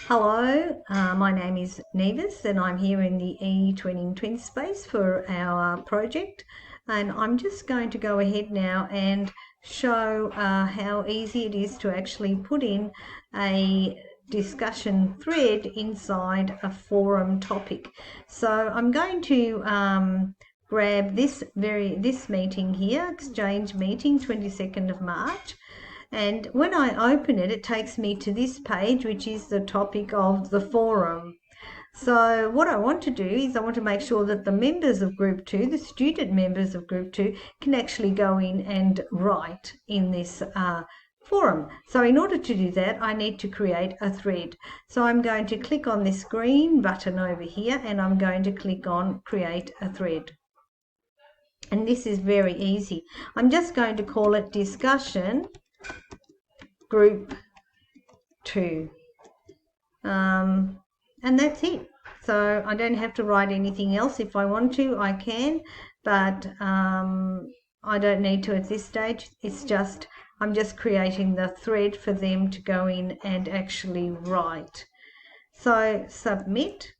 Hello, my name is Nevis and I'm here in the eTwinning TwinSpace for our project, and I'm just going to go ahead now and show how easy it is to actually put in a discussion thread inside a forum topic. So I'm going to grab this meeting here, Exchange meeting 22nd of March. And when I open it, it takes me to this page, which is the topic of the forum. So what I want to do is I want to make sure that the members of Group 2, the student members of Group 2, can actually go in and write in this forum. So in order to do that, I need to create a thread. So I'm going to click on this green button over here and I'm going to click on Create a Thread. And this is very easy. I'm just going to call it Discussion Group 2, and that's it. So I don't have to write anything else. If I want to, I can, but I don't need to at this stage. I'm just creating the thread for them to go in and actually write. So submit.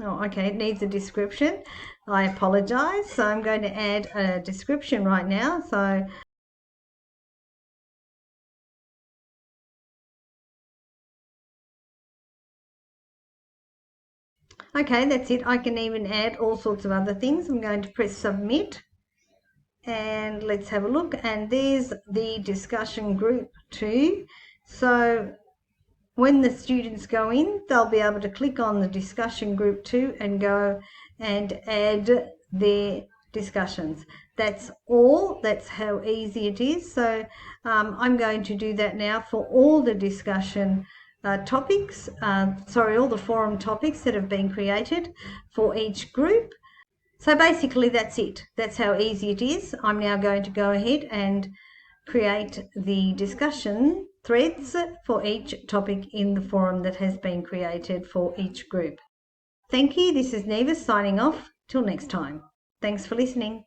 Oh, okay, it needs a description. I apologize. So I'm going to add a description right now. So okay, that's it. I can even add all sorts of other things. I'm going to press submit and let's have a look. And there's the discussion group 2. So when the students go in, they'll be able to click on the discussion group 2 and go and add their discussions. That's all. That's how easy it is. So I'm going to do that now for all the discussion topics, all the forum topics that have been created for each group. So basically that's it. That's how easy it is. I'm now going to go ahead and create the discussion threads for each topic in the forum that has been created for each group. Thank you. This is Nevis signing off. Till next time. Thanks for listening.